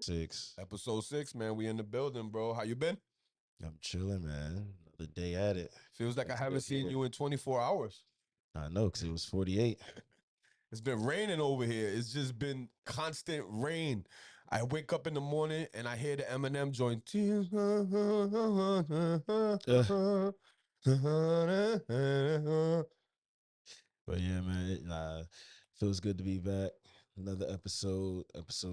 6. Episode 6, man. We in the building, bro. How you been? I'm chilling, man. Another day at it. Feels like I It's haven't good seen here. you in 24 hours. I know, because it was 48. It's been raining over here. It's just been constant rain. I wake up in the morning and I hear the Eminem joint. Uh, but yeah, man, feels good to be back. Another episode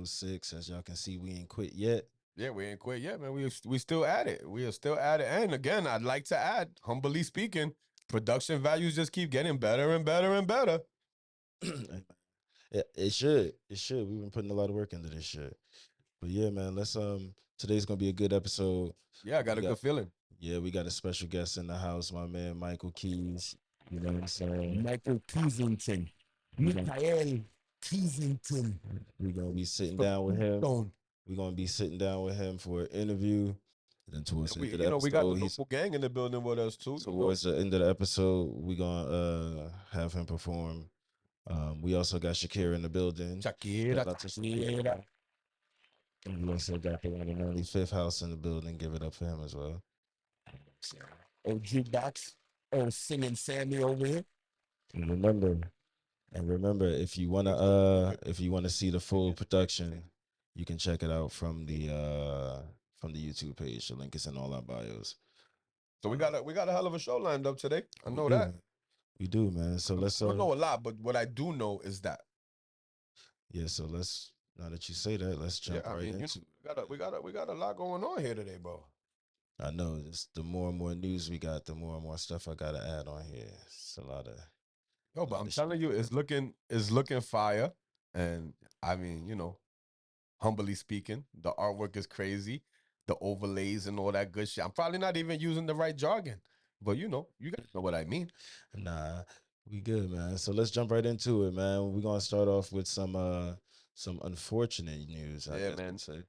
6. As y'all can see, we ain't quit yet. Yeah, we ain't quit yet, man. We still at it. We are still at it. And again, I'd like to add, humbly speaking, production values just keep getting better and better and better. It should. It should. We've been putting a lot of work into this shit. But yeah, man, today's gonna be a good episode. Yeah, I We got a got good feeling. Yeah, we got a special guest in the house, my man Michael Keyz. You know what I'm saying? Michael Keyzington. Mikael Keyzington. We're gonna be sitting From down with him. Keystone. We're gonna be sitting down with him for an interview. And then towards And the end we, of the we got the episode, local gang in the building with us too. towards the end of the episode, we're gonna have him perform. We also got Shakira in the building. Shakira, Shout out to Shakira. And we also got the one and only Fifth House in the building. Give it up for him as well. Oh, jukebox. Oh, singing Sammy over here. And remember, if you wanna see the full production, you can check it out from the YouTube page. The link is in all our bios. So we got a hell of a show lined up today. I We know do, that. man. We do, man. So let's I don't know a lot, but what I do know is that yeah. So let's now that you say that, let's yeah, jump I right mean, into. we got a lot going on here today, bro. I know it's the more and more news we got, the more and more stuff I gotta add on here. It's Yo, a but lot I'm of shit. telling you, it's looking fire. And I mean, humbly speaking, the artwork is crazy, the overlays and all that good shit. I'm probably not even using the right jargon, but you guys know what I mean. Nah, we good, man. So let's jump right into it, man. We're gonna start off with some unfortunate news, I Yeah, guess we'd man. say.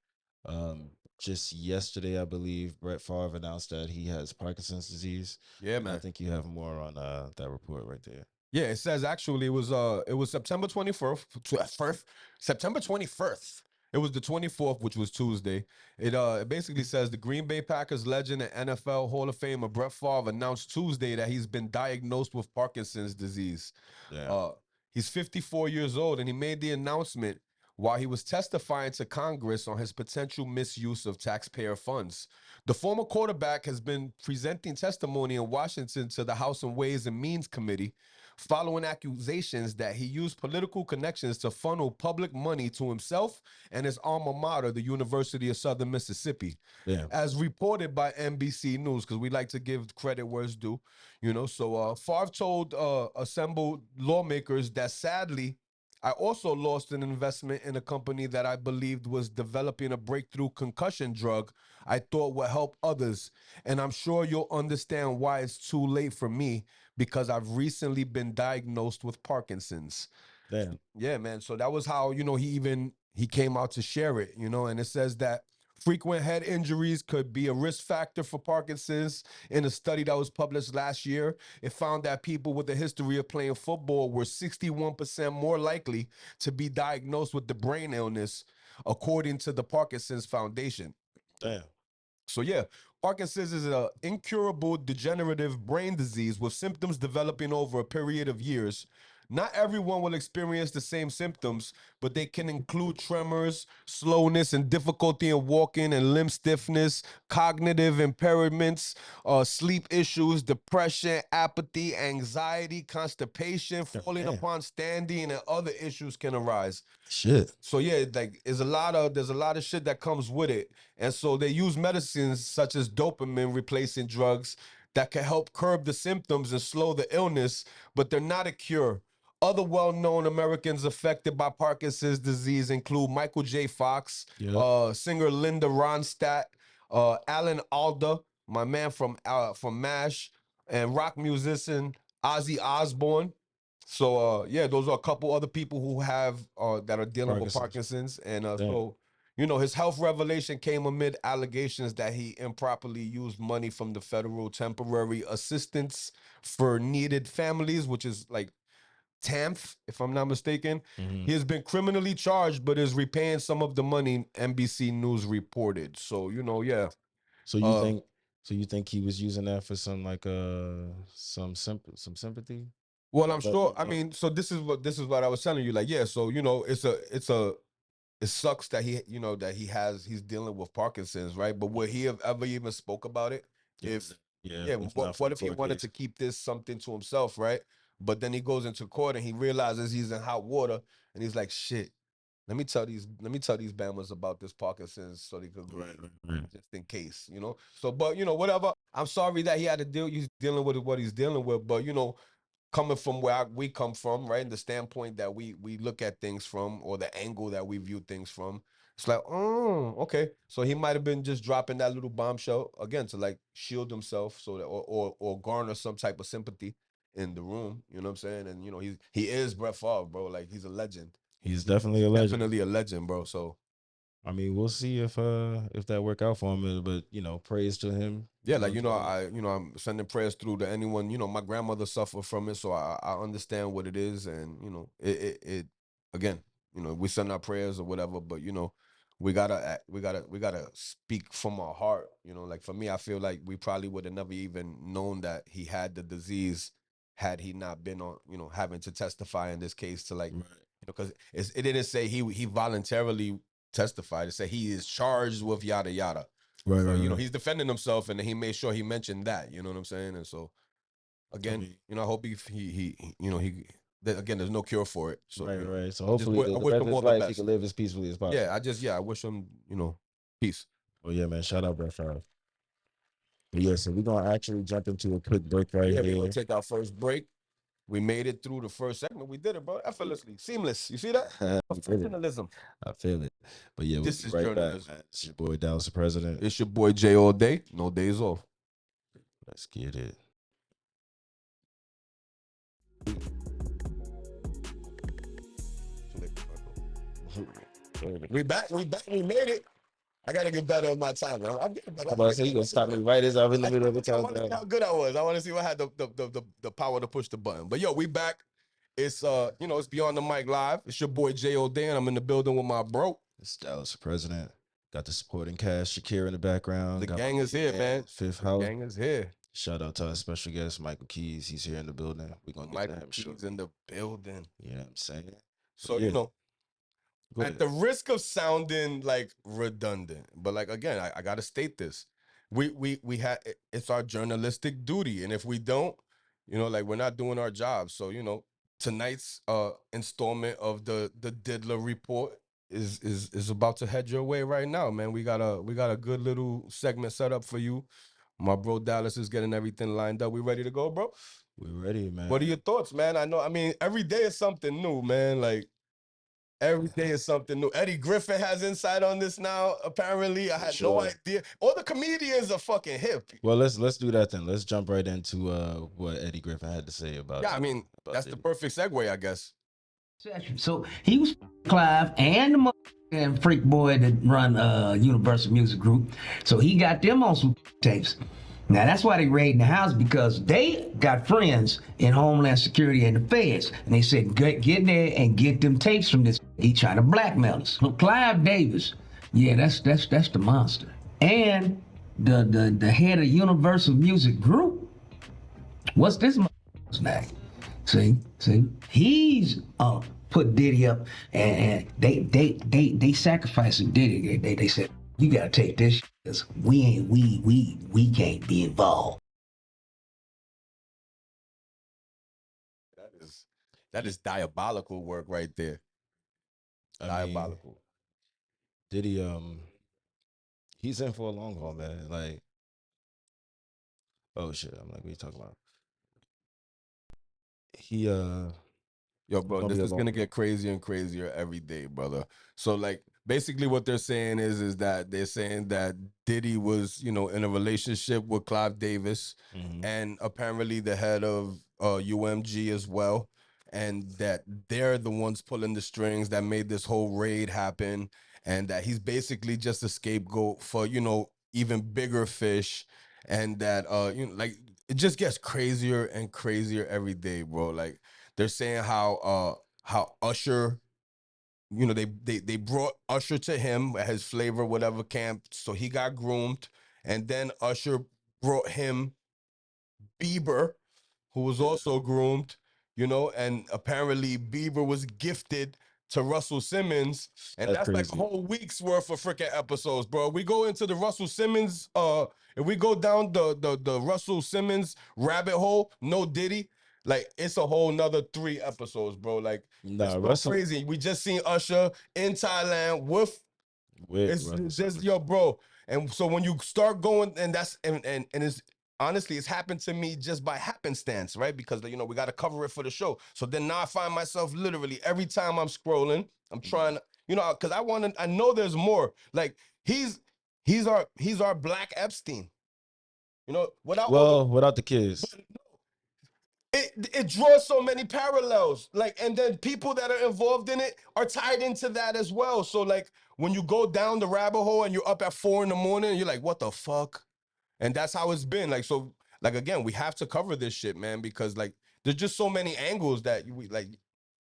Um, just yesterday, I believe Brett Favre announced that he has Parkinson's disease, Yeah, and I man. think you have more on that report right there. Yeah, it says actually it was September 21st, September 21st. It was the 24th, which was Tuesday. It basically says the Green Bay Packers legend and NFL Hall of Famer Brett Favre announced Tuesday that he's been diagnosed with Parkinson's disease. Yeah, Uh, he's 54 years old, and he made the announcement while he was testifying to Congress on his potential misuse of taxpayer funds. The former quarterback has been presenting testimony in Washington to the House and Ways and Means Committee following accusations that he used political connections to funnel public money to himself and his alma mater, the University of Southern Mississippi. yeah, As reported by NBC News, because we like to give credit where it's due, So Favre told assembled lawmakers that sadly, I also lost an investment in a company that I believed was developing a breakthrough concussion drug I thought would help others. And I'm sure you'll understand why it's too late for me because I've recently been diagnosed with Parkinson's. damn, Yeah, man. So that was how, he came out to share it, and it says that frequent head injuries could be a risk factor for Parkinson's. In a study that was published last year, it found that people with a history of playing football were 61% more likely to be diagnosed with the brain illness, according to the Parkinson's Foundation. damn, So yeah, Parkinson's is an incurable degenerative brain disease with symptoms developing over a period of years. Not everyone will experience the same symptoms, but they can include tremors, slowness, and difficulty in walking, and limb stiffness, cognitive impairments, sleep issues, depression, apathy, anxiety, constipation, falling damn, upon standing, and other issues can arise. shit, So yeah, like there's a lot of shit that comes with it. And so they use medicines such as dopamine replacing drugs that can help curb the symptoms and slow the illness, but they're not a cure. Other well-known Americans affected by Parkinson's disease include Michael J. Fox, yep, singer Linda Ronstadt, Alan Alda, my man from MASH, and rock musician Ozzy Osbourne. So yeah, those are a couple other people who have that are dealing with Parkinson's, Parkinson's, and damn, so his health revelation came amid allegations that he improperly used money from the federal temporary assistance for needed families, which is like 10th, if I'm not mistaken. Mhm. He has been criminally charged, but is repaying some of the money, NBC News reported. So, yeah. So you think he was using that for some like some sympathy? Well, I'm Like let sure. them I know. mean, so this is what I was telling you. Like, yeah. So it sucks that he's dealing with Parkinson's, right? But would he have ever even spoke about it? If Yeah, Yeah, if not for what the if he court wanted case. to keep this something to himself, right? But then he goes into court and he realizes he's in hot water, and he's like, shit. Let me tell these Bammers about this Parkinson's so they could Right, right, right. just in case. So, but whatever. I'm sorry that he's dealing with what he's dealing with, but coming from where we come from, right? And the standpoint that we look at things from, or the angle that we view things from, it's like, oh, okay. So he might have been just dropping that little bombshell again to like shield himself, so that or garner some type of sympathy in the room. You know what I'm saying? And he is Brett Favre, bro. Like, he's a legend. He's definitely He's a legend. definitely a legend, bro. So I mean, we'll see if that work out for him. But praise to him. yeah, You know like what I'm saying? I'm sending prayers through to anyone. My grandmother suffered from it, so I understand what it is, and it again, we send our prayers or whatever, but we gotta speak from our heart. Like, for me, I feel like we probably would have never even known that he had the disease had he not been on, having to testify in this case to, like, Right, because it didn't say he voluntarily testified. It said he is charged with yada yada. right, So, right. Right. he's defending himself, and he made sure he mentioned that. You know what I'm saying? And so, I again, mean, I hope again, there's no cure for it. So, right, right. So I just hopefully, I the wish rest of him his all the life he best. can live as peacefully as possible. I wish him, peace. Oh yeah, man. Shout out Brett Favre. But yeah, so we're gonna actually jump into a quick break right Yeah, we're gonna here. take our first break. We made it through the first segment. We did it, bro. Effortlessly, seamless. You see that? I feel it. Professionalism. I feel it. But yeah, we'll This be is right back, journalism. man. It's your boy Dallas the President. It's your boy Jay all day. No days off. Let's get it. We back. We back. We made it. I gotta get better at my time, man. I'm getting better. I'm about to say you gonna stop me right as I'm in the middle of the I want to see countdown. how good I was. I want to see what had the power to push the button. But yo, we back. It's it's Beyond the Mic Live. It's your boy J O Dan. I'm in the building with my bro. It's Dallas the President. Got the supporting cast, Shakira in the background. The Got gang my is here, man, man. Fifth The House. gang is here. Shout out to our special guest, Michael Keyz. He's here in the building. We're gonna get Michael to him Keyz shortly. in the building. You know what I'm saying? So yeah. Go at ahead. the risk of sounding like redundant, but like, again, I gotta state this. We had It's our journalistic duty. And if we don't, like, we're not doing our job. So, tonight's installment of the Diddler Report is about to head your way right now, man. We got a good little segment set up for you. My bro Dallas is getting everything lined up. We ready to go, bro? We're ready, man. What are your thoughts, man? I mean, every day is something new, man. Like, every day is something new. Eddie Griffin has insight on this now. Apparently, I had no idea. All the comedians are fucking hip. Well, let's do that then. Let's jump right into what Eddie Griffin had to say about it. Yeah, I mean, that's the perfect segue, I guess. So he was Clive and the and freak boy that run Universal Music Group. So he got them on some tapes. Now that's why they raiding the house, because they got friends in Homeland Security and the feds, and they said get in there and get them tapes from this. He trying to blackmail us. So Clive Davis, yeah, that's the monster, and the head of Universal Music Group. What's this name? See, he's put Diddy up, and they sacrificing Diddy. They said, you gotta take this, because we can't be involved. That is diabolical work right there. Diabolical. Diddy, he's in for a long haul, man. Like, oh shit, I'm like, what are you talking about? He Yo, bro, this is gonna get crazier and crazier every day, brother. So, like, basically what they're saying is that they're saying that Diddy was, in a relationship with Clive Davis, and apparently the head of UMG as well, and that they're the ones pulling the strings that made this whole raid happen, and that he's basically just a scapegoat for, even bigger fish, and that like, it just gets crazier and crazier every day, bro. Like, They're saying how Usher, you know, they brought Usher to him at his Flavor whatever camp, so he got groomed, and then Usher brought him Bieber, who was also groomed, you know, and apparently Bieber was gifted to Russell Simmons, and That's that's like a crazy. whole week's worth of freaking episodes, bro. We go into the Russell Simmons, if we go down the Russell Simmons rabbit hole, no Diddy, like it's a whole nother 3 episodes, bro. Like it's Nah, so Russell crazy. We just seen Usher in Thailand with with it's Russell just Simmons. yo, bro. And so when you start going, and that's and it's honestly, it's happened to me just by happenstance, right? Because you know we got to cover it for the show. So then now I find myself literally every time I'm scrolling, I'm trying, you know, because I know there's more. Like he's our Black Epstein, you know, without all the Well, without the kids. it draws so many parallels, like, and then people that are involved in it are tied into that as well. So like when you go down the rabbit hole and you're up at 4 a.m, you're like, what the fuck? And that's how it's been. Like, so like again, we have to cover this shit, man, because like there's just so many angles that we like.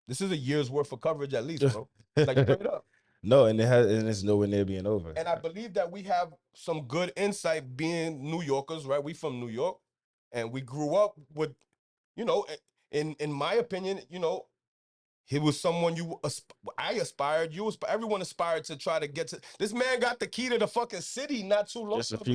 This is a year's worth of coverage at least, bro. Like straight up. No, and it's nowhere near being over. And I believe that we have some good insight being New Yorkers, right? We from New York, and we grew up with, you know, in my opinion, you know, he was someone I aspired, everyone aspired to try to get to. This man got the key to the fucking city not too long Just ago. a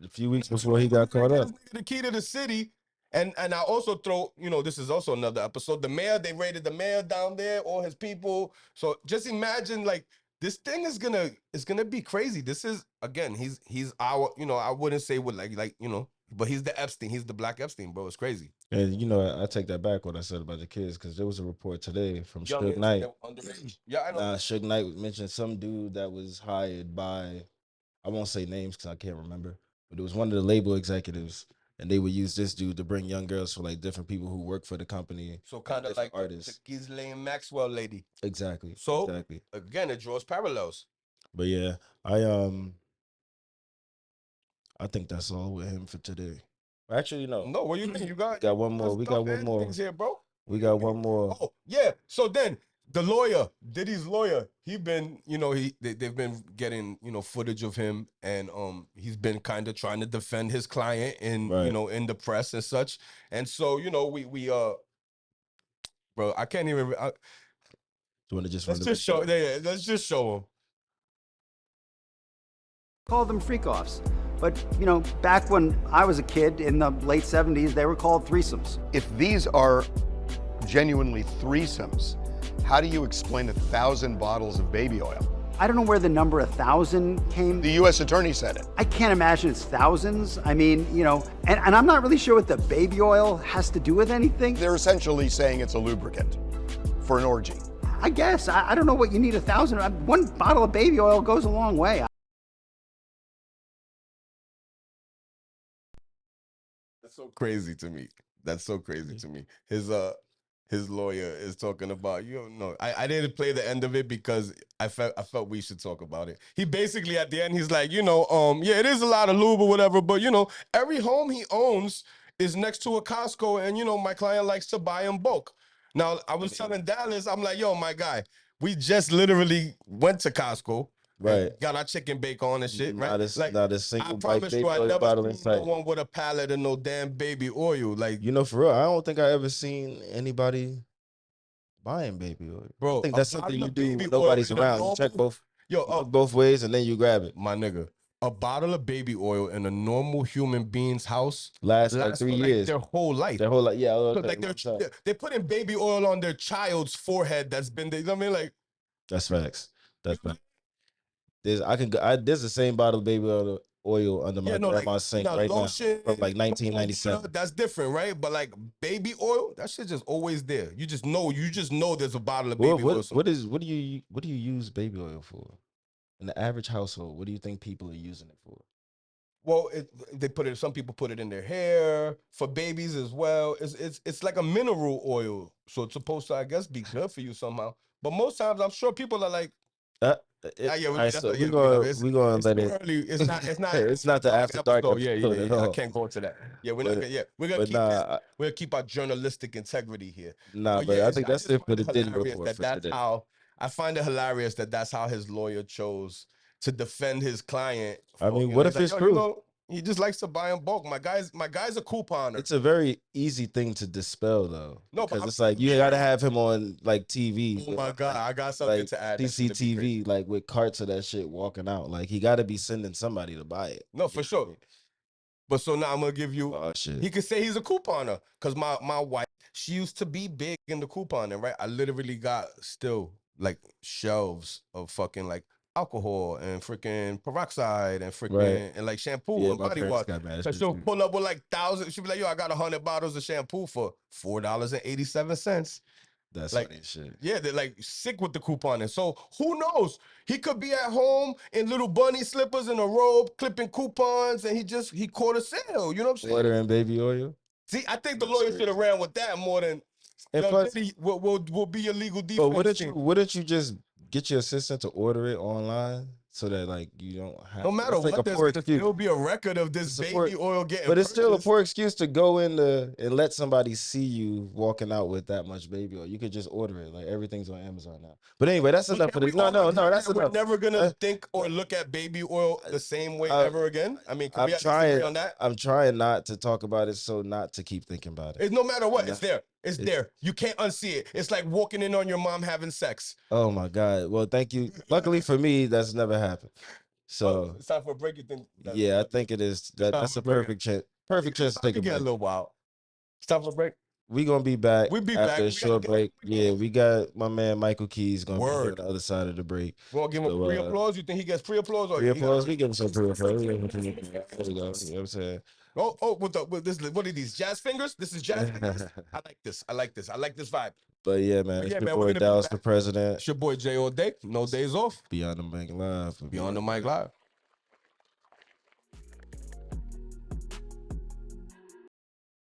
few weeks before he got caught up. The key to the city. And I also throw, you know, this is also another episode. The mayor, they raided the mayor down there, all his people. So just imagine, like, this thing is gonna be crazy. This is again, he's our, you know, I wouldn't say what like, you know, but he's the Epstein, he's the Black Epstein, bro. It's crazy. And you know, I take that back what I said about the kids because there was a report today from Young Suge kids, Knight. they're underage. Yeah, I know. Suge Knight mentioned some dude that was hired by, I won't say names because I can't remember, but it was one of the label executives, and they would use this dude to bring young girls for like different people who work for the company. So kind of different like artists. the Ghislaine Maxwell lady. Exactly. So exactly. again, it draws parallels. But yeah, I think that's all with him for today. Actually, no. No, what do you think? You got got one more. there's We got one dumb more. things here, bro. We got one more. Oh yeah. So then the lawyer, Diddy's lawyer, he been, you know, they've been getting, you know, footage of him, and he's been kind of trying to defend his client in, you Right. know, in the press and such. And so, you know, we bro, I can't even. Do you want to just Let's run the just show. Yeah, let's just show him. Call them freak-offs. But, you know, back when I was a kid in the late 70s, they were called threesomes. If these are genuinely threesomes, how do you explain 1,000 bottles of baby oil? I don't know where the number 1,000 came. The U.S. Attorney said it. I can't imagine it's thousands. I mean, you know, and I'm not really sure what the baby oil has to do with anything. They're essentially saying it's a lubricant for an orgy. I guess. I don't know what you need 1,000. One bottle of baby oil goes a long way. That's so crazy to me. That's so crazy to me. His lawyer is talking about, you know, I didn't play the end of it because I felt we should talk about it. He basically at the end, he's like, you know, yeah, it is a lot of lube or whatever, but you know, every home he owns is next to a Costco, and you know, my client likes to buy in bulk. Now, I was telling Dallas, I'm like, yo, my guy, we just literally went to Costco. Right. Got our chicken bacon and shit, right? Not a I single bite promise baby you, I oil never bottle in seen no sight. one with a pallet of no damn baby oil. Like, You know, for real, I don't think I ever seen anybody buying baby oil. bro, I think a that's something bottle you of do baby when oil nobody's in a around. You check normal- you look both ways and then you grab it. my nigga, a bottle of baby oil in a normal human being's house Lasts like lasts 3 for, like, years. their whole life. Their whole life, yeah. So, like they're putting baby oil on their child's forehead that's been, you know what I mean? Like, That's facts. That's facts. There's the same bottle of baby oil under my yeah, no, like, grandma's sink now right lotion, now from like 1997. that's different, right? But like baby oil, that shit just always there. You just know there's a bottle of baby oil. What do you use baby oil for? In the average household, what do you think people are using it for? Well, some people put it in their hair for babies as well. It's like a mineral oil, so it's supposed to, I guess, be good for you somehow. But most times, I'm sure people are like, Uh, Yeah, all right, that's so not, yeah, we love it. we gonna It's let too it. early. It's not. It's not. It's not the after dark episode. Yeah, episode at I all. can't go into that. Yeah, we're not. But Yeah, we're gonna but keep this. nah, We're gonna keep our journalistic integrity here. nah. But yeah, But I think I that's just it for find the it Diddy hilarious report that for that's today. how. I find it hilarious that that's how his lawyer chose to defend his client. I For, mean, you know, what he's if like, it's yo, true? he just likes to buy in bulk. My guy's a couponer. It's a very easy thing to dispel though, No, but because I'm it's like saying, you gotta have him on like TV, oh with, my god, I got something like to add. That shit'd be crazy. CCTV, like with carts of that shit walking out. Like he got to be sending somebody to buy it. No, for You know what I sure. mean? But so now I'm gonna give you. Oh shit. He could say he's a couponer because my wife, she used to be big in the couponing, right? I literally got still like shelves of fucking like alcohol and freaking peroxide and freaking Right. and like shampoo Yeah, and my body parents wash. got mad at So shit she'll too. pull up with like thousands. She'll be like, "Yo, I got 100 bottles of shampoo for $4.87." That's Like, funny as shit. yeah, they're like sick with the couponing. So who knows? He could be at home in little bunny slippers and a robe, clipping coupons, and he caught a sale. You know what I'm saying? Water and baby oil. See, I think the That's lawyer crazy. should have ran with that more than And yo, plus, Diddy will be your legal but defense team. wouldn't you just get your assistant to order it online so that like you don't have No matter it's like what, a there's poor gonna excuse. still be a record of this It's a baby poor- oil getting But it's still a purchased. poor excuse to go in and let somebody see you walking out with that much baby oil. You could just order it. Like everything's on Amazon now. But anyway, that's But enough can for we this. No, all no, agree no, that's that we're enough. never gonna Uh, think or look at baby oil the same way uh, ever again? I mean, can I'm we at least agree trying. on that? I'm trying not to talk about it, so not to keep thinking about it. It's no matter what, And it's there. It's it's- there. You can't unsee it. It's like walking in on your mom having sex. Oh my God. Well, thank you. Luckily for me, that's never happened. So It's time for a break. You think? yeah, I think it is. That's a perfect chance. Perfect chance to take a get a break. little wild. It's time for a break. We gonna be back We'll be after back. a We got short guests. break. Yeah, we got my man Michael Keyz gonna be here on Word. the other side of the break. We gonna give him So, pre-applause. You think he gets pre-applause or Pre he got- applause. We give him some pre applause. There we go. You know what I'm saying? with this? What are these jazz fingers? This is jazz fingers. I like this. I like this. I like this vibe. But yeah, man, But it's yeah, your man, we're boy gonna be Dallas back. the President. It's your boy Jay all day. No days off. Beyond the Mic Live. We'll Be on the mic live.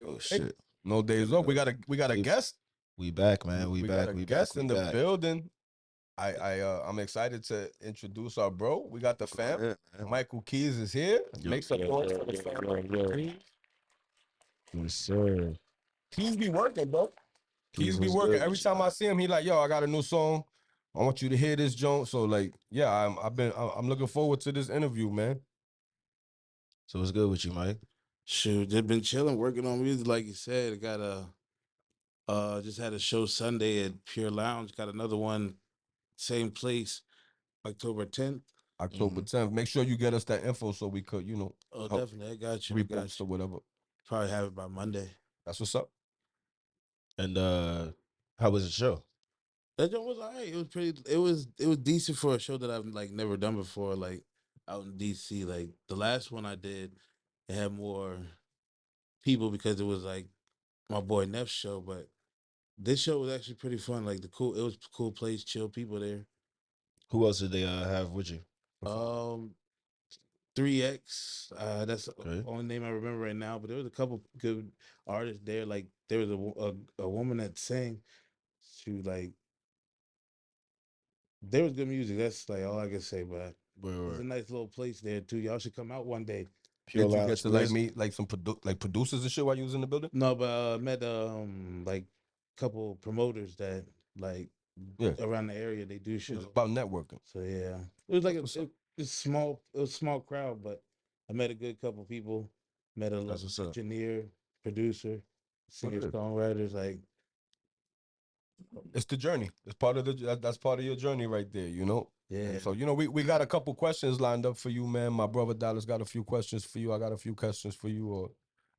Oh shit. No days off. We got a guest. We back, man. We back. got a We guest back. in We the back. building. I'm excited to introduce our bro. We got the fam. Yeah, man. Michael Keyz is here. Yo, Make some yo, noise yo, for the yo, fam. yo, yo. Yes, sir. Keyz be working, bro. Keyz be was working. good Every with you, time I man. see him, he like, yo, I got a new song. I want you to hear this joint. So like, yeah, I'm looking forward to this interview, man. So what's good with you, Mike? Shoot, just been chilling, working on music, like you said. I got just had a show Sunday at Pure Lounge. Got another one, same place, October 10th. October 10th. Make sure you get us that info so we could, Oh, help definitely, I got you. I got repost you. or whatever. Probably have it by Monday. That's what's up. And how was the show? That joint was alright. It was pretty. It was decent for a show that I've like never done before. Like out in DC. Like the last one I did, it had more people because it was like my boy Neff's show. But this show was actually pretty fun. Like it was a cool place, chill people there. Who else did they have with you? 3X. That's Okay. the only name I remember right now. But there was a couple good artists there. Like there was a woman that sang. She like there was good music. That's like all I can say. But it's a nice little place there too. Y'all should come out one day. Pure Did you Lounge get to like Squares? meet like some producers and shit while you was in the building? No, but I met like couple promoters that like Yeah. around the area they do It shit. was about networking. So yeah, it was like What's up? it was small. It was a small crowd, but I met a good couple people. Met a That's what's up. engineer, producer, singer, good. songwriters. Like It's the journey. It's part of that's part of your journey right there, yeah, And so, we got a couple questions lined up for you, man. My brother Dallas got a few questions for you. I got a few questions for you. Or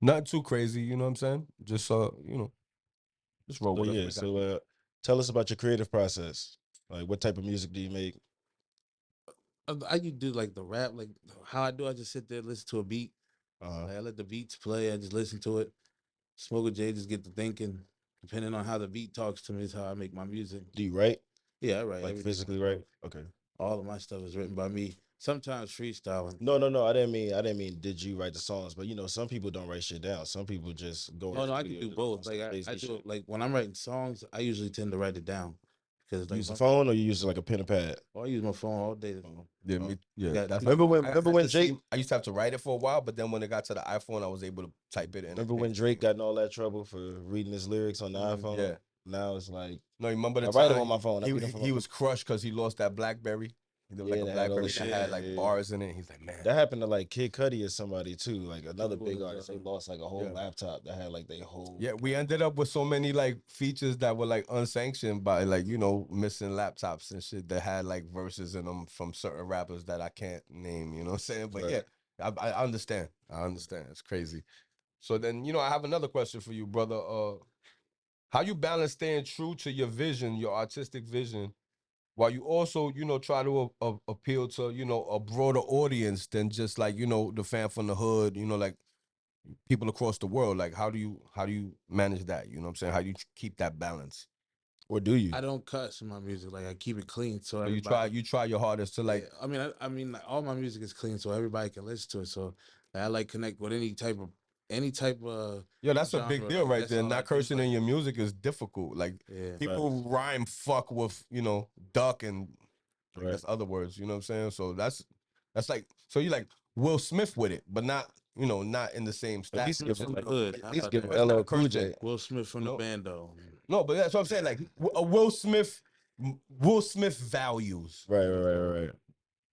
nothing too crazy, you know what I'm saying? Just just roll So with us. yeah, We got so tell us about your creative process. Like what type of music do you make? I used to do like the rap. Like how I do, I just sit there, listen to a beat. Like, I let the beats play. I just listen to it. Smoke a J, just get to thinking. Depending on how the beat talks to me, is how I make my music. Do you write? Yeah, I write. Like everything physically myself. write? Okay. All of my stuff is written by me. Sometimes freestyling. No. I didn't mean did you write the songs? But some people don't write shit down. Some people just go. Oh no, I can do both. Like I do like when I'm writing songs, I usually tend to write it down because You use a phone or you use like a pen and pad? I use my phone all day. Yeah, got- that's Remember when- I remember had when to Jake- see- I used to have to write it for a while, but then when it got to the iPhone, I was able to type it in. Remember when Drake got in all that trouble for reading his lyrics on the iPhone? Yeah. Now it's like No, you remember the I time write them on my phone. I He, beat them from he my was crushed because he lost that BlackBerry. There was Yeah, like a that had all the BlackBerry that shit. had like Yeah. bars in it. He's like, man. That happened to like Kid Cudi or somebody too, like another big was, artist. They lost like a whole yeah. laptop that had like they whole. Yeah, we ended up with so many like features that were like unsanctioned by like, you know, missing laptops and shit that had like verses in them from certain rappers that I can't name, you know what I'm saying? But Right. yeah, I understand. I understand. It's crazy. So then, you know, I have another question for you, brother. How you balance staying true to your vision, your artistic vision, while you also, you know, try to appeal to, you know, a broader audience than just like, you know, the fan from the hood, you know, like people across the world. Like how do you manage that? You know what I'm saying? How do you keep that balance? Or do you? I don't cuss in my music. Like I keep it clean, so So everybody. you try your hardest to like I mean, I mean, like, all my music is clean, so everybody can listen to it. So like, I like connect with any type of. Yo, that's a big genre, deal like, right that's there. all I Not do, cursing like- in your music is difficult. Like Yeah. people rhyme fuck with, you know, duck and I Right. guess other words, you know what I'm saying? So that's like so you like Will Smith with it, but not, you know, not in the same At least stature. give him from like the hood. at least How give about him that? LL not Cool cursing. J. Will Smith from No. the band though. No, but that's what I'm saying. Like a Will Smith values. Right.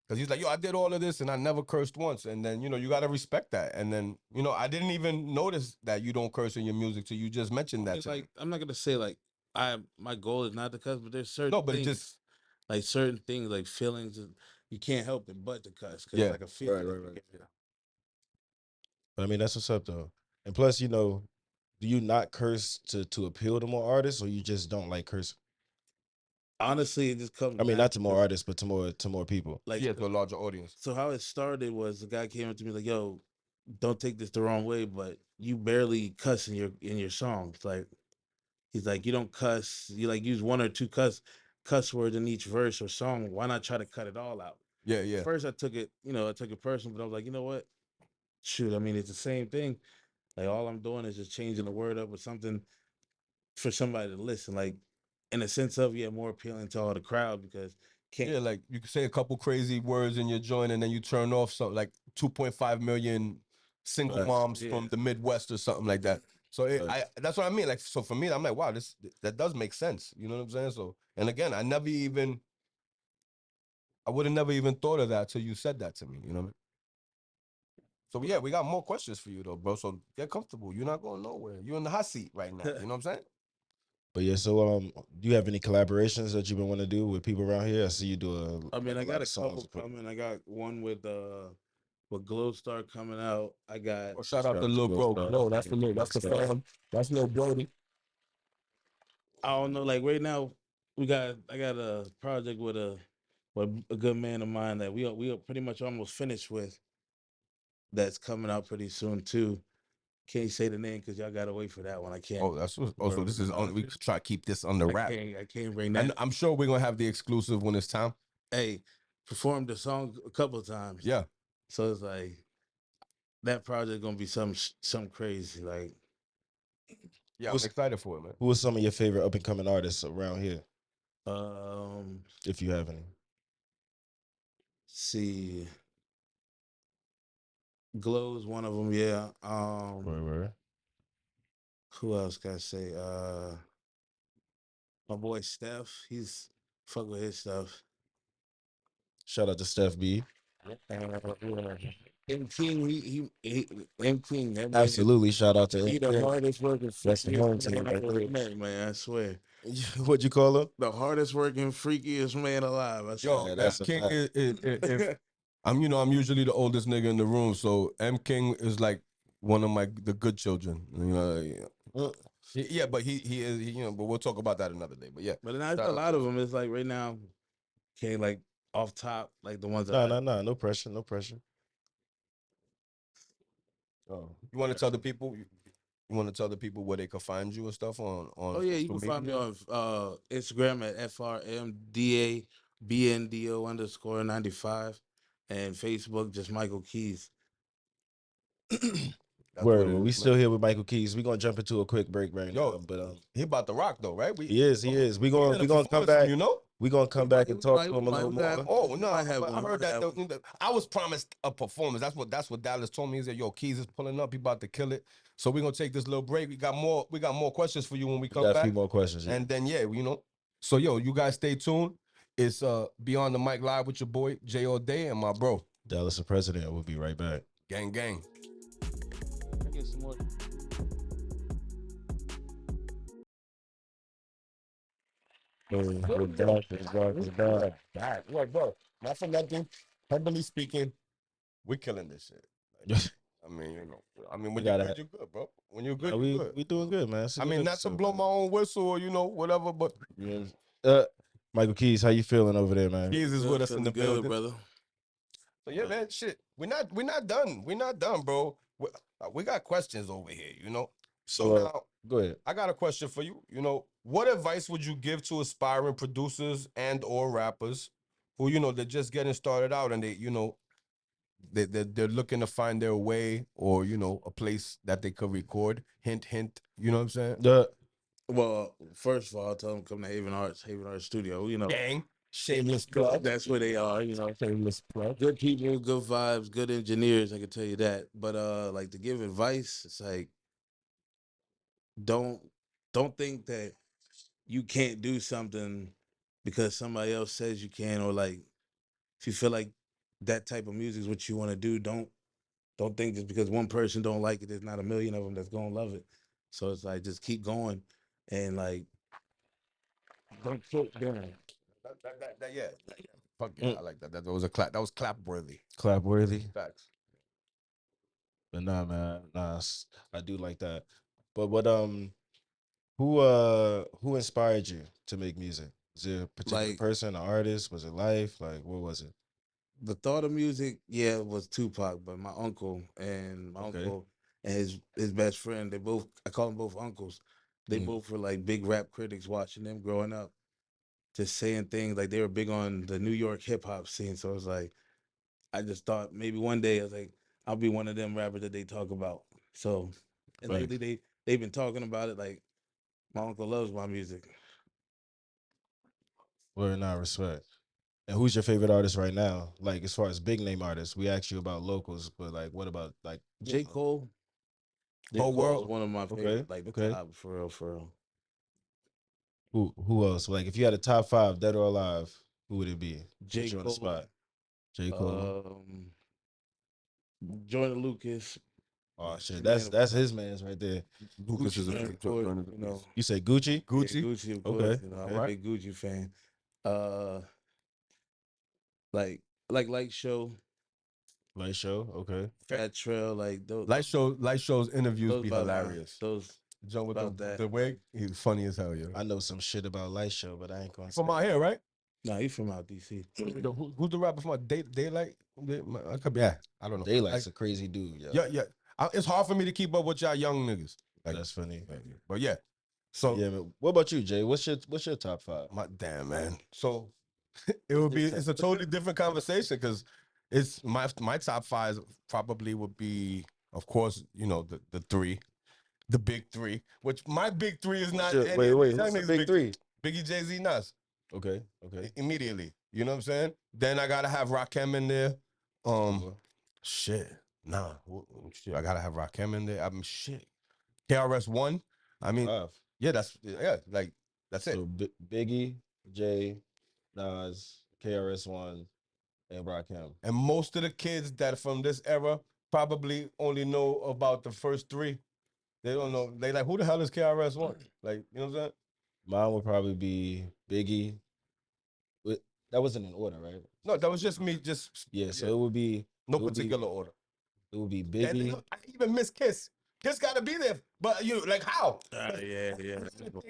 Because he's like, yo, I did all of this and I never cursed once. And then, you know, you got to respect that. And then, you know, I didn't even notice that you don't curse in your music till you just mentioned that. It's To me. like I'm not gonna say like my goal is not to cuss, but there's certain No, but it things, just, like certain things like feelings you can't help it but to cuss because Yeah. like a feeling. Right. But I mean, that's what's up though. And plus, you know, do you not curse to appeal to more artists, or you just don't like cursing? Honestly, it just comes. I mean, not to more naturally. artists, but to more people. Like yeah, to a larger audience. so how it started was the guy came up to me like, "Yo, don't take this the wrong way, but you barely cuss in your songs. Like he's like, you don't cuss. You like use one or two cuss words in each verse or song. Why not try to cut it all out?" Yeah, yeah. First, I took it personal, but I was like, you know what? Shoot, I mean, it's the same thing. Like all I'm doing is just changing the word up with something for somebody to listen. Like in a sense of more appealing to all the crowd because can't. Yeah, like you could say a couple crazy words in your joint and then you turn off something like 2.5 million single Right. moms Yeah. from the Midwest or something like that. So Right. that's what I mean. Like, so for me, I'm like, wow, that does make sense. You know what I'm saying? So, and again, I would have never even thought of that till you said that to me. You know what I mean? So yeah, we got more questions for you though, bro. So get comfortable. You're not going nowhere. You're in the hot seat right now. You know what I'm saying? But yeah, so do you have any collaborations that you've been wanting to do with people around here? I see you do I mean, I lot got a of songs. couple coming. I got one with Glow Star coming out. I got Well, shout out Shout to out Lil to Bro. Lil No, Bro. that's the Yeah, that's the Lil Bro. fam. That's Lil Brody. I don't know. Like right now, I got a project with a good man of mine that we are pretty much almost finished with. That's coming out pretty soon too. Can't say the name because y'all gotta wait for that one. I can't. Oh, that's what. Oh, so this is on. We could try to keep this under wrap. I can't bring And that. I'm sure we're gonna have the exclusive when it's time. Hey, performed the song a couple of times. Yeah. So it's like that project gonna be something crazy. Like Yeah, I'm What's- excited for it, man. Who are some of your favorite up and coming artists around here, um, if you have any? see, Glow's one of them. Yeah. Right. Who else can I say? My boy Steph. He's fuck with his stuff. Shout out to Steph B. M King, he M King. That man, Absolutely. Shout out to he the hardest working. That's the freakiest home team man right I've ever there. met, man. I swear, What'd you call him? the hardest working, freakiest man alive. I swear. Yo, Yeah, that's M a King fact. if I'm usually the oldest nigga in the room, so M King is like one of the good children. You know, yeah, but he is but we'll talk about that another day. But yeah, But then there's shout a out lot to of them. It's like right now, can't like off top, like the ones that No. No pressure. No pressure. Oh, you want to tell the people. You want to tell the people where they can find you and stuff on Oh yeah, you social can find me media? on Instagram at FRMDABNDO_95 and Facebook just Mikael Keyz. That's what Word. it Well, we is, still man. here with Michael Keyz. We're gonna jump into a quick break right now, Yo, but he about to rock though, right? he is, he is. We getting a We gonna come performance from back. you know. We gonna come back and talk to him a little more. Oh no, I have but I one. heard I that have one. I was promised a performance. That's what Dallas told me. He said, "Yo, Keys is pulling up. He about to kill it." So we're gonna take this little break. We got more questions for you when we We come got a back. few more questions. Yeah. And then yeah, you know. So yo, you guys stay tuned. It's Beyond the Mic Live with your boy J All Day and my bro. Dallas the president. We'll be right back. Gang gang. Get some more. We're back. Back. What, bro? Not for nothing. Humbly speaking, we're killing this shit. Like, I mean, you know. I mean, when We you're gotta- good, you're good, bro. When you're good, No, you're good. we doing good, man. It's a I good mean, not to episode, blow man. my own whistle or, you know, whatever, but Yeah. Michael Keyz, how you feeling over there, man? Keys is Good, with us in feeling the good, building. brother. So yeah, man, shit. We're not done. We're not done, bro. We got questions over here, you know. So So, now go ahead. I got a question for you. You know, what advice would you give to aspiring producers and or rappers who, you know, they're just getting started out and they, you know, they're looking to find their way or, you know, a place that they could record. Hint, hint. You know what I'm saying? The Well, first of all, I'll tell them come to Haven Arts Studio. You know, Gang. Shameless plug. that's where they are. You know, shameless plug. Good people, good vibes, good engineers. I can tell you that. But like to give advice, it's like don't think that you can't do something because somebody else says you can, or like if you feel like that type of music is what you want to do, don't think just because one person don't like it, there's not a million of them that's gonna love it. So it's like just keep going and like don't quit doing. Yeah. Fuck yeah, I like that. That was a clap. That was clap worthy. clap worthy. Facts. But nah, man, I do like that. But what who inspired you to make music? Was it a particular Like- person, an artist? Was it life? Like what was it? The thought of music, yeah, it was Tupac, but my uncle and Okay. his best friend, they both, I call them both uncles. They Mhm. both were like big rap critics watching them growing up, just saying things like they were big on the New York hip hop scene. So it was like, I just thought maybe one day I was like, I'll be one of them rappers that they talk about. So, and Right. lately they've been talking about it. Like my uncle loves my music. Word, not respect. And who's your favorite artist right now? Like as far as big name artists, we asked you about locals, but like what about like J. Cole. J. Whole Cole's world. one of my Okay, favorite, like okay. top for real, for real. who else? Like if you had a top 5 dead or alive, who would it be? J. Put you on the Cole. spot. J. Cole. Jordan Lucas. Oh shit, Man, that's his man's right there. Lucas is a man, big of course, joint. you know. You say Gucci? Gucci. Yeah, Gucci, of course. Okay, You know, I'm okay. a big Gucci fan. Uh, like Light Show, Light show, okay. Fat Trail, like those. Light shows interviews Those be about hilarious. those John with about the, that. the wig, he's funny as hell, yo. I know some shit about Light Show, but I ain't gonna From say out it. here, right? Nah, he's from out DC. Who's the rapper from out Daylight? I could be. Yeah, I don't know. Daylight's a crazy dude, yo. Yeah. It's hard for me to keep up with y'all young niggas. Like, That's funny. but yeah. So Yeah, man. What about you, Jay? What's your top 5? my damn man. So it's a totally different conversation because it's my top 5 probably would be, of course, you know, the three, the big 3, which my big 3 is not any Wait, of these who's young the niggas' big 3? Biggie, Jay-Z, Nas. Okay. Immediately. You know what I'm saying? Then I gotta have Rakim in there. Shit. Nah. Shit, I gotta have Rakim in there. I mean, shit. KRS-One. I mean, 5. like that's it. So Biggie, Jay, Nas, KRS-One, and Rakim. And most of the kids that from this era probably only know about the first 3. They don't know. They like, who the hell is KRS-One? Like, you know what I'm saying? Mine would probably be Biggie. That wasn't in order, right? No, that was just me. Yeah, so it would be no it would be- particular order. It would be And Biggie. look, I even miss Kiss. Kiss got to be there, but you like how? Yeah. Who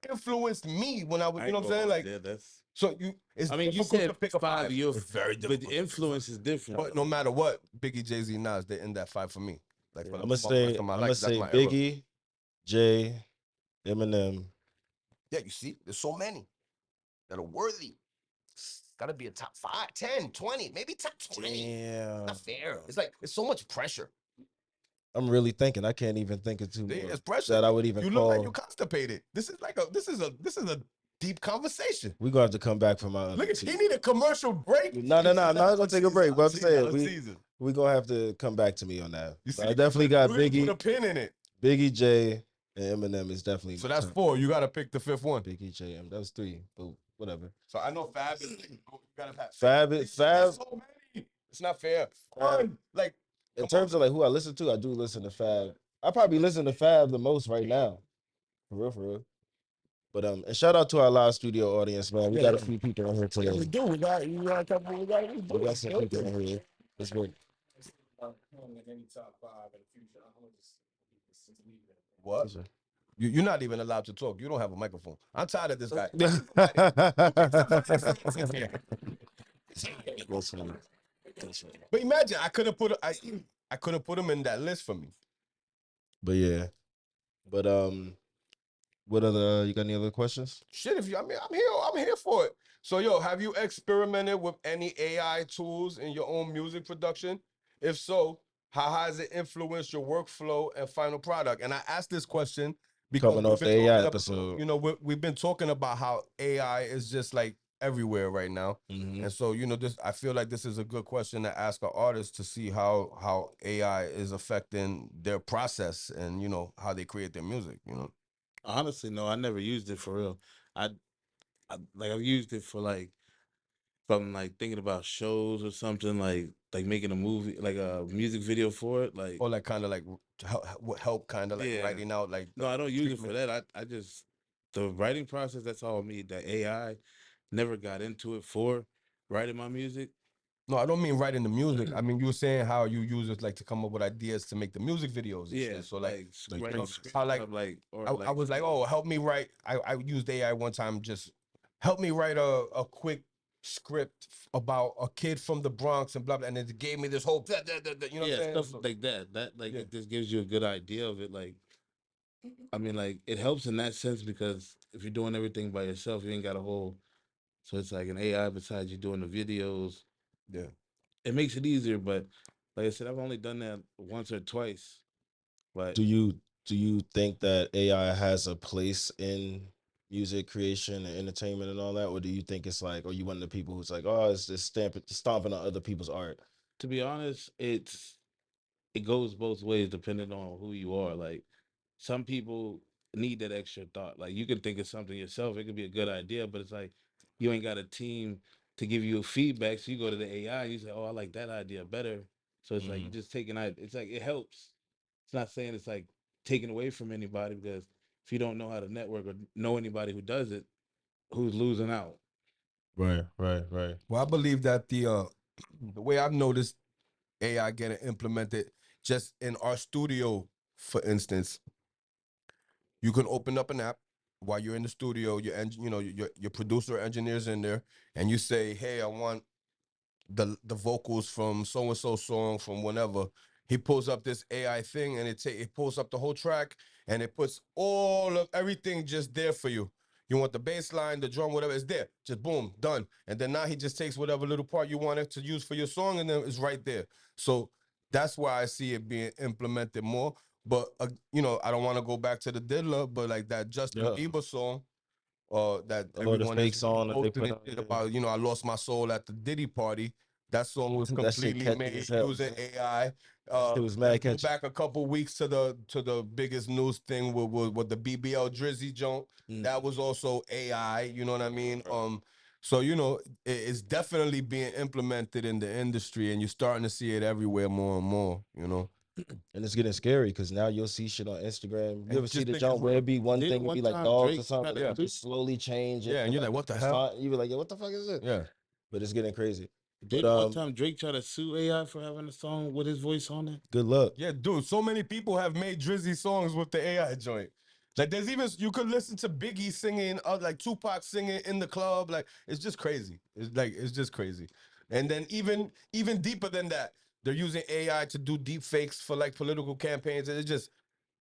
influenced me when I was, I you know ain't what I'm saying? gonna- Like, yeah, that's. so you. It's I mean, you difficult said to pick a 5. You're It's very but difficult. the influence is different. But no matter what, Biggie, Jay-Z, Nas, they're in that 5 for me. Like, for I'm the gonna rest say of my I'm life, gonna that's say my era. Biggie, Jay, Eminem. Yeah, you see, there's so many that are worthy. It's gotta be a top 5, 10, 20, maybe top 20. Damn. Not fair. It's like it's so much pressure. I'm really thinking. I can't even think of two more It's pressure. that I would even You look like you call. constipated. This is a deep conversation. We're gonna have to come back for my other Look at two. he need a commercial break. No. I'm not gonna take a break. But I'm saying Season. we gonna have to come back to me on that. You But see, I definitely got we're gonna Biggie, put a pin in it. Biggie J, and Eminem is definitely. So that's 4. You gotta pick the 5th one. Biggie J. That was 3, but whatever. So I know Fab is you gotta have Fab. There's so many. It's not fair. One, like In terms of like who I listen to, I do listen to Fab. I probably listen to Fab the most right now. For real, for real. But and shout out to our live studio audience, man. We got a few people in here today. we do. We got a couple. We got some people in here. It's good. What? You're not even allowed to talk. You don't have a microphone. I'm tired of this guy. But imagine I could have put I could have put him in that list for me. But yeah. But what other you got any other questions? Shit, if you I'm here for it. So yo, have you experimented with any AI tools in your own music production? If so, how has it influenced your workflow and final product? And I asked this question because Coming off the AI episode. You know, we've been talking about how AI is just like everywhere right now. Mhm. And so, you know, I feel like this is a good question to ask our artists to see how AI is affecting their process and, you know, how they create their music, you know. Honestly, no, I never used it for real. I like I've used it for like from like thinking about shows or something like making a movie like a music video for it like Or like kind of like help kind of like Yeah. writing out like no I don't use it for treatment. that I just the writing process that's all me the AI never got into it for writing my music. No, I don't mean writing the music. I mean you were saying how you use it like to come up with ideas to make the music videos and Yeah, shit. So like writing you know, scripts how like of, like or I, like I was like, oh, help me write. I used AI one time, just help me write a quick script about a kid from the Bronx and blah blah, and it gave me this whole, you know what I'm saying? stuff So, like that like yeah. it just gives you a good idea of it like I mean like it helps in that sense because if you're doing everything by yourself you ain't got a whole so it's like an AI besides you doing the videos. Yeah. It makes it easier, but like I said, I've only done that once or twice. But Do you think that AI has a place in music creation and entertainment and all that, or do you think it's like, or you one of the people who's like, oh, it's just stomping on other people's art? to be honest, it goes both ways depending on who you are. Like some people need that extra thought. Like you can think of something yourself, it could be a good idea, but it's like you ain't got a team to give you feedback. So you go to the AI, you say, "Oh, I like that idea better." So it's like you just taking it. It's like it helps. It's not saying it's like taken away from anybody because if you don't know how to network or know anybody who does it, who's losing out? Right, right, right. Well, I believe that the way I've noticed AI getting implemented just in our studio, for instance, you can open up an app while you're in the studio. You know, your producer engineers in there, and you say, "Hey, I want the vocals from so and so song from whenever." He pulls up this AI thing, and it pulls up the whole track, and it puts all of everything just there for you. You want the bass line, the drum, whatever, it's there. Just boom, done. And then now he just takes whatever little part you wanted to use for your song, and then it's right there. So that's why I see it being implemented more. But you know, I don't want to go back to the diddler, but like that Justin Yeah. Bieber song, that Oh, the everyone fake is song that they posting put and out. shit Yeah. about, you know, I lost my soul at the Diddy party. That song was That shit completely catchy as made hell. using AI. It was Let's mad go catchy. back a couple weeks to the biggest news thing with the BBL Drizzy joint. That was also AI. You know what I mean? So you know, it's definitely being implemented in the industry, and you're starting to see it everywhere more and more. You know, And it's getting scary because now you'll see shit on Instagram. You And ever see just the think jump it's where it be one Didn't thing, it'd one be like time dogs or Drake something, try to and it just slowly change it. yeah, and you're like, what the hell? You be like, yeah, what the fuck is this? Yeah. But it's getting crazy. But Didn't one time Drake try to sue AI for having a song with his voice on it? good luck. Yeah, dude, so many people have made Drizzy songs with the AI joint. Like there's even you could listen to Biggie singing, like Tupac singing in the club. Like it's just crazy. It's just crazy. And then even deeper than that, they're using AI to do deep fakes for like political campaigns. And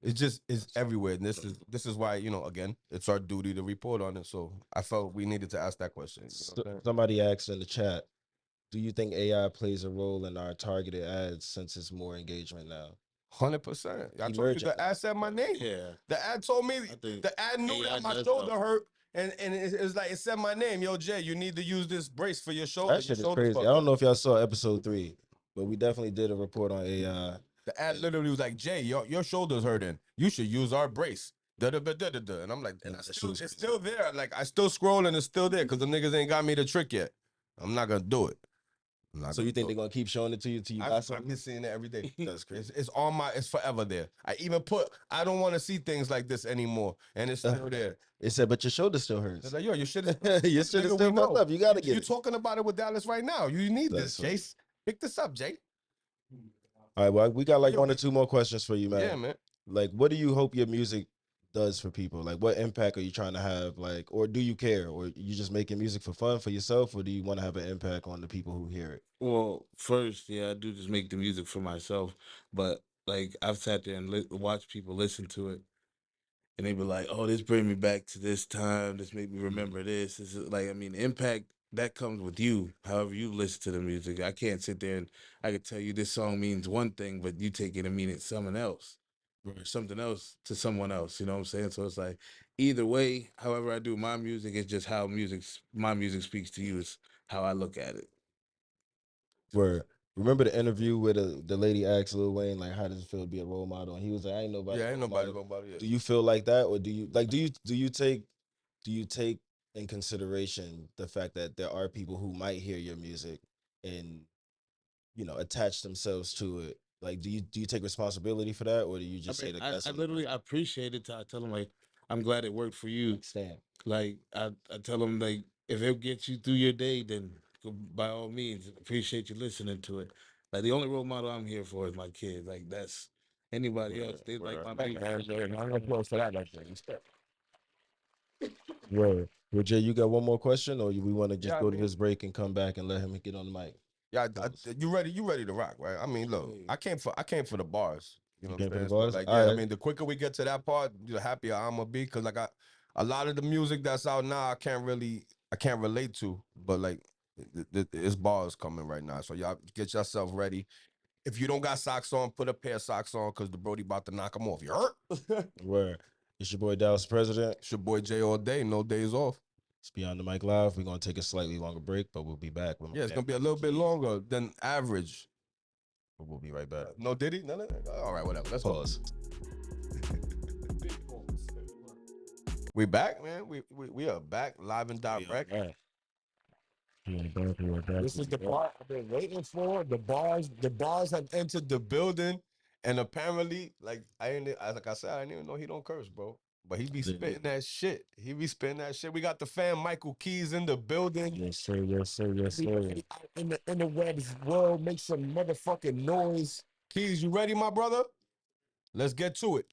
it's everywhere. And this is why, you know, again, it's our duty to report on it. So I felt we needed to ask that question. You know what I'm saying? Somebody asked in the chat, do you think AI plays a role in our targeted ads since it's more engagement now? 100%. I told you Emerging. the ad said my name. Yeah. The ad told me, think the ad knew AI that my does shoulder though. hurt. And it's like, it said my name. Yo, Jay, you need to use this brace for your shoulder. That shit Your is shoulder's crazy. I fucked don't up. know if y'all saw episode 3, but we definitely did a report on AI. The ad literally was like, Jay, your shoulder's hurting. You should use our brace. Da-da-da-da-da-da. And I'm like, and Yeah, that shit still, was it's crazy. still there. Like, I still scroll and it's still there because the niggas ain't got me the trick yet. I'm not going to do it. So you think they're gonna keep showing it to you till you got I've something? been seeing it every day. That's crazy. It's on my, it's forever there. I even put, I don't want to see things like this anymore. And it's still there. It said, but your shoulder still hurts. It's like, yo, your shit is, Your shit is nigga, still we fucked know. up. You gotta get You're it. talking about it with Dallas right now. You need That's this, Jace. Pick this up, Jay. All right, well, we got like Yo, 1 or 2 more questions for you, man. Yeah, man. Like, what do you hope your music does for people? Like, what impact are you trying to have? Like, or do you care? Or you just making music for fun for yourself? Or do you want to have an impact on the people who hear it? Well, first, yeah, I do just make the music for myself, but like I've sat there and watched people listen to it, and they be like, "Oh, this bring me back to this time. This make me remember this." This is like, I mean, impact that comes with you. However you listen to the music, I can't sit there and I could tell you this song means one thing, but you take it and mean it something else, or something else to someone else. You know what I'm saying? So it's like either way, however I do my music, it's just how my music speaks to you. Is how I look at it. Where remember the interview where the lady asked Lil Wayne, like, how does it feel to be a role model? And he was like, I ain't nobody. Yeah, ain't role nobody model. about it. Do you feel like that? Or do you like do you take in consideration the fact that there are people who might hear your music and, you know, attach themselves to it? Like, do you take responsibility for that, or do you just say that that's I literally appreciate it. I tell them like, I'm glad it worked for you. stand? Like I tell them like, if it gets you through your day, then by all means, appreciate you listening to it. Like the only role model I'm here for is my kids. Like that's anybody else. They like my baby. I'm gonna close to that like that. Well, Jay, you got one more question, or we want to just Yeah, go I to mean- this break and come back and let him get on the mic? Yeah, you ready? You ready to rock, right? I mean, look, I came for the bars. You know You what came I'm for saying? the So, bars? like, All yeah, I right. mean, the quicker we get to that part, the happier I'm gonna be. Cause like a lot of the music that's out now, I can't relate to. But like, it's bars coming right now. So y'all get yourself ready. If you don't got socks on, put a pair of socks on, cause the Brody about to knock them off. You hurt? Where it's your boy Dallas President. It's your boy Jay all day, no days off. It's Beyond the Mic Live. We're gonna take a slightly longer break, but we'll be back. With Yeah, it's gonna be a little bit longer than average. But we'll be right back. No Diddy? No. All right, whatever. Let's go. Pause. We back, man. We are back live and direct. This is the part I've been waiting for. The bars have entered the building, and apparently, like like I said, I didn't even know he don't curse, bro. But he be spitting that shit. He be spitting that shit. We got the fan Mikael Keyz in the building. Yes, sir. Yes, sir. Yes, sir. In the interwebs world, make some motherfucking noise. Keyz, you ready, my brother? Let's get to it.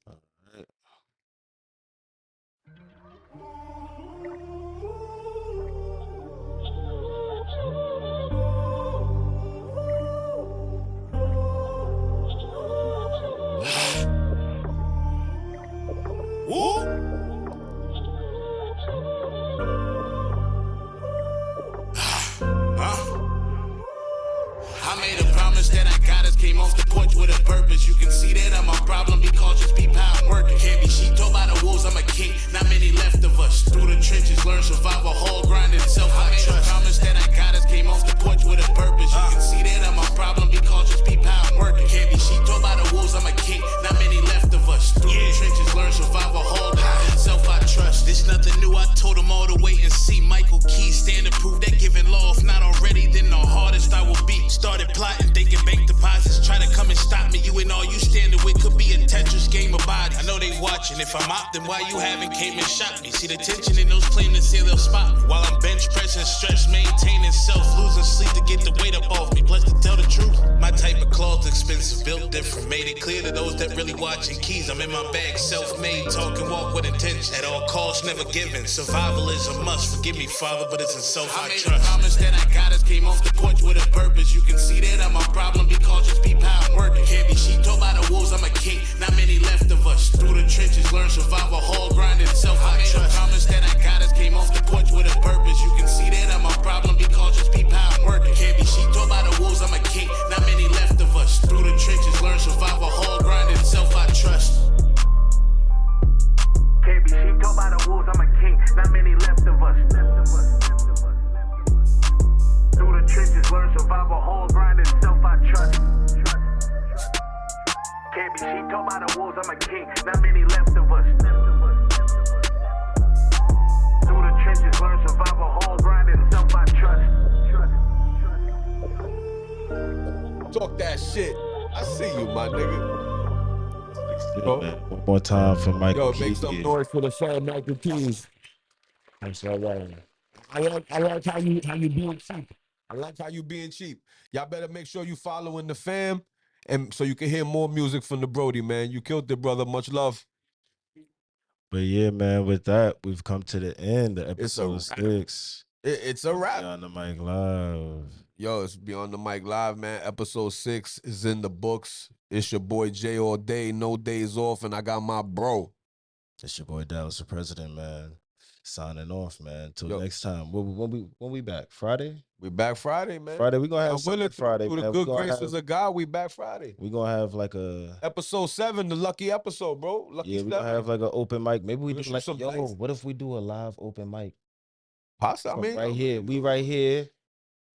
I made a promise that I got us, came off the porch with a purpose. You can see that I'm a problem because just people how I'm working. Can't be sheep told by the wolves, I'm a king. Not many left of us. Through the trenches, learn survival, whole grinding self. I made a promise that I got us, came off the porch with a purpose. You can see that I'm a problem because just people how I'm working. Can't be sheep told by the wolves, I'm a king. Not many left of us. Through the trenches, learn survival, whole grinding self. I trust. This nothing new. I told them all to wait and see. Mikael Keyz stand to prove that giving law. If not already, then the hardest I will be. Started plotting, thinking bank deposits. Try to come and stop me. You and all you standing with could be a Tetris game of bodies. I know they watching. If I'm out, then why you haven't came and shot me? See the tension in those claim to say they'll spot me. While I'm bench pressing, stretch, maintaining self, losing sleep to get the weight up off me. Plus to tell the truth, my type of clothes expensive, built different. Made it clear to those that really watching. Keyz, I'm in my bag, self-made, talking, walk with intention. At all costs, never given. Survival is a must. Forgive me, Father, but it's in self I trust. I made a promise that I got us, came off the porch with a purpose. You can see that I'm a problem because just people how I'm working. Can't be sheep told by the wolves, I'm a king. Not many left of us. Through the trenches, learn survival, whole grinding self I trust. I made a promise that I got us, came off the porch with a purpose. You can see that I'm a problem because just people how I'm working. Can't be sheep told by the wolves, I'm a king. Not many left of us. Through the trenches, learn survival, whole grinding by the wolves, I'm a king. Not many left of us. Through the trenches, learn survival, whole grind and self I trust. Talk that shit. I see you, my nigga. Yeah, man. One more time for Michael Yo, make some Keyz. noise for the song Mikael Keyz. That's all right. I like how you being cheap. I like how you being cheap. Y'all better make sure you following the fam, and so you can hear more music from the Brody, man. You killed it, brother. Much love. But yeah, man, with that, we've come to the end of It's a episode wrap. 6. It's a wrap. On the mic live. Yo, it's Beyond the Mic Live, man. Episode 6 is in the books. It's your boy Jay all day, no days off, and I got my bro. It's your boy Dallas, the president, man. Signing off, man. Till Yo. next time. When we back? Friday? We back Friday, man. Friday, we gonna have I'm willing something Friday, through the man. good graces of God. We back Friday. We gonna have like a Episode 7, the lucky episode, bro. Lucky we 7. gonna have like an open mic. Maybe we We'll do shoot like some yo. nice- What if we do a live open mic? Possibly. Right here. We right here.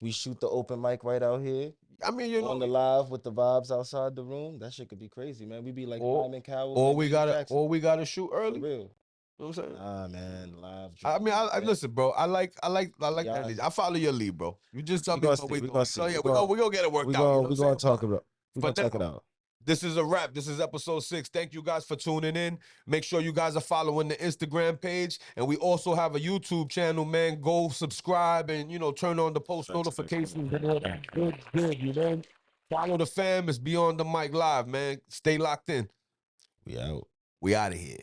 We shoot the open mic right out here. I mean, you know, On the live with the vibes outside the room. That shit could be crazy, man. We be like Simon Cowell. or and we Michael gotta, Jackson. or we gotta shoot For early. real. You know what I'm saying? Nah, man. Live. I mean, I listen, bro. I like Yeah. that lead. I follow your lead, bro. You just tell We me gonna what we see, we doing. gonna So see. yeah, We we gonna get it worked out. You know what We I'm gonna saying? talk about. We gonna But talk it now- out. This is a wrap. This is episode 6. Thank you guys for tuning in. Make sure you guys are following the Instagram page. And we also have a YouTube channel, man. Go subscribe and, turn on the post notifications and all that. Good, you know? Follow the fam. It's Beyond the Mic Live, man. Stay locked in. We out. We out of here.